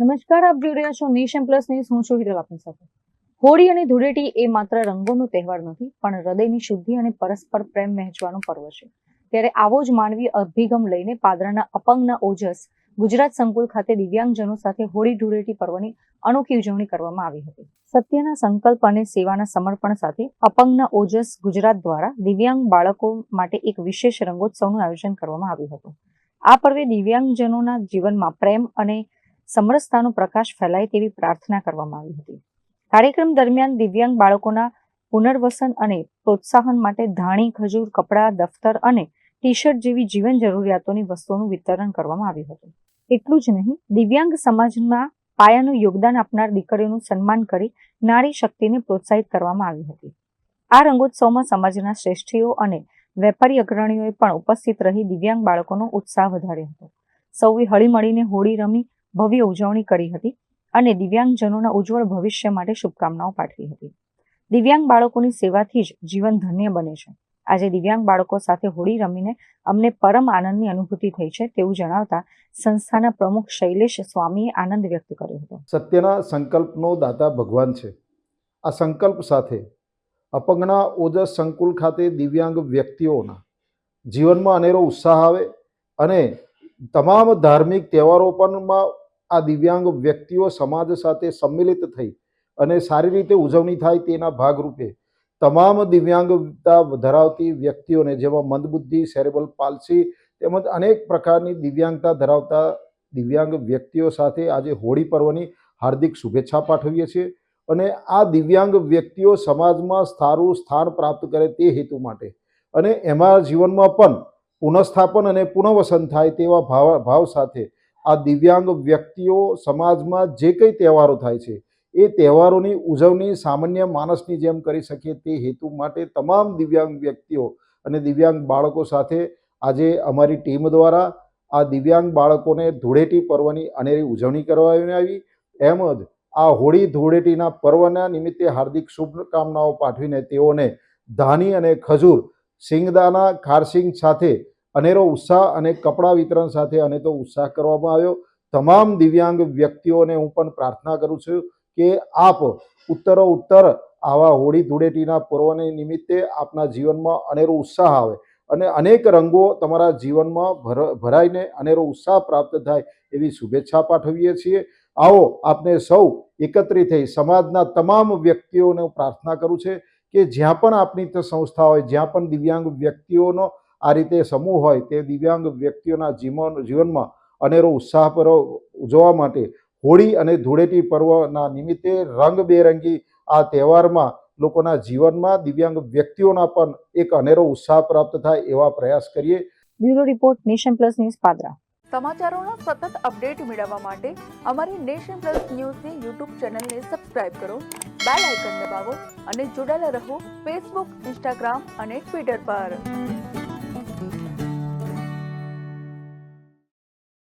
નમસ્કાર, આપ જોઈ રહ્યા છો નેશન પ્લસ ન્યૂઝ. હું છું હિરલ આપની સાથે. હોળી અને ધૂળેટી એ માત્ર રંગોનો તહેવાર નથી, પણ હૃદયની શુદ્ધિ અને પરસ્પર પ્રેમ વહેંચવાનો પર્વ છે. ત્યારે આવો જ માનવીય અભિગમ લઈને પાદરાના અપંગના ઓજસ ગુજરાત સંકુલ ખાતે દિવ્યાંગજનો સાથે હોળી ધૂળેટી પર્વની અનોખી ઉજવણી કરવામાં આવી હતી. સત્યના સંકલ્પ અને સેવાના સમર્પણ સાથે અપંગના ઓજસ ગુજરાત દ્વારા દિવ્યાંગ બાળકો માટે એક વિશેષ રંગોત્સવનું આયોજન કરવામાં આવ્યું હતું. આ પર્વે દિવ્યાંગજનોના જીવનમાં પ્રેમ અને સમરસતાનો પ્રકાશ ફેલાય તેવી પ્રાર્થના કરવામાં આવી હતી. કાર્યક્રમ દરમિયાન દિવ્યાંગ બાળકોના પુનર્વસન અને પ્રોત્સાહન માટે ધાણી, ખજૂર, કપડાં, દફતર અને ટી-શર્ટ જેવી જીવન જરૂરિયાતોની વસ્તુઓનું વિતરણ કરવામાં આવ્યું હતું. એટલું જ નહીં, દિવ્યાંગ સમાજમાં પાયાનું યોગદાન આપનાર દીકરીઓનું સન્માન કરી નારી શક્તિને પ્રોત્સાહિત કરવામાં આવી હતી. આ રંગોત્સવમાં સમાજના શ્રેષ્ઠીઓ અને વેપારી અગ્રણીઓએ પણ ઉપસ્થિત રહી દિવ્યાંગ બાળકોનો ઉત્સાહ વધાર્યો હતો. સૌએ હળીમળીને હોળી રમી ભવ્ય ઉજવણી કરી હતી અને દિવ્યાંગજનોના ઉજ્જવળ ભવિષ્ય માટે શુભકામનાઓ પાઠવી હતી. દિવ્યાંગ બાળકોની સેવાથી જ જીવન ધન્ય બને છે. આજે દિવ્યાંગ બાળકો સાથે હોળી રમીને અમને પરમ આનંદની અનુભૂતિ થઈ છે તેવું જણાવતા સંસ્થાના પ્રમુખ શૈલેષ સ્વામીએ આનંદ વ્યક્ત કર્યો હતો. સત્યના સંકલ્પનો દાતા ભગવાન છે. આ સંકલ્પ સાથે અપંગના ઓજસ સંકુલ ખાતે દિવ્યાંગ વ્યક્તિઓના જીવનમાં અનેરો ઉત્સાહ આવે અને તમામ ધાર્મિક તહેવારો પણમાં આ દિવ્યાંગ વ્યક્તિઓ સમાજ સાથે સંમિલિત થઈ અને સારી રીતે ઉજવણી થાય તેના ભાગરૂપે તમામ દિવ્યાંગતા ધરાવતી વ્યક્તિઓને, જેમાં મંદબુદ્ધિ, સેરેબ્રલ પાલ્સી તેમજ અનેક પ્રકારની દિવ્યાંગતા ધરાવતા દિવ્યાંગ વ્યક્તિઓ સાથે આજે હોળી પર્વની હાર્દિક શુભેચ્છા પાઠવીએ છીએ. અને આ દિવ્યાંગ વ્યક્તિઓ સમાજમાં સારું સ્થાન પ્રાપ્ત કરે તે હેતુ માટે અને એમાં જીવનમાં પણ પુનઃસ્થાપન અને પુનઃવસન થાય તેવા ભાવ સાથે આ દિવ્યાંગ વ્યક્તિઓ સમાજમાં જે કંઈ તહેવારો થાય છે એ તહેવારોની ઉજવણી સામાન્ય માણસની જેમ કરી શકીએ તે હેતુ માટે તમામ દિવ્યાંગ વ્યક્તિઓ અને દિવ્યાંગ બાળકો સાથે આજે અમારી ટીમ દ્વારા આ દિવ્યાંગ બાળકોને ધૂળેટી પર્વની અનેરી ઉજવણી કરવામાં આવી. એમ જ આ હોળી ધૂળેટીના પર્વના નિમિત્તે હાર્દિક શુભકામનાઓ પાઠવીને તેઓને ધાની અને ખજૂર, સિંગદાણા, ખારસિંગ સાથે અનેરો ઉત્સાહ અને કપડાં વિતરણ સાથે અનેરો ઉત્સાહ કરવામાં આવ્યો. તમામ દિવ્યાંગ વ્યક્તિઓને હું પણ પ્રાર્થના કરું છું કે આપ ઉત્તર આવા હોળી ધૂળેટીના પર્વને નિમિત્તે આપના જીવનમાં અનેરો ઉત્સાહ આવે અને અનેક રંગો તમારા જીવનમાં ભરાઈને અનેરો ઉત્સાહ પ્રાપ્ત થાય એવી શુભેચ્છા પાઠવીએ છીએ. આવો આપને સૌ એકત્રિત થઈ સમાજના તમામ વ્યક્તિઓને પ્રાર્થના કરું છે કે જ્યાં પણ આપની સંસ્થા હોય, જ્યાં પણ દિવ્યાંગ વ્યક્તિઓનો આ રીતે સમૂહ હોય તે દિવ્યાંગ વ્યક્તિઓના જીવનમાં અનેરો ઉત્સાહ પર ઉજવવા માટે હોળી અને ધૂળેટી પર્વના નિમિત્તે રંગબેરંગી આ તહેવારમાં લોકોના જીવનમાં દિવ્યાંગ વ્યક્તિઓના પણ એક અનેરો ઉત્સાહ પ્રાપ્ત થાય એવા પ્રયાસ કરીએ. Bureau report, Nation plus news, Padra. સમાચારોના સતત અપડેટ મેળવવા માટે અમારી નેશન પ્લસ ન્યૂઝની યુટ્યુબ ચેનલને સબસ્ક્રાઇબ કરો, બેલ આઇકન દબાવો અને જોડાયેલા રહો ફેસબુક, ઇન્સ્ટાગ્રામ અને ટ્વિટર પર.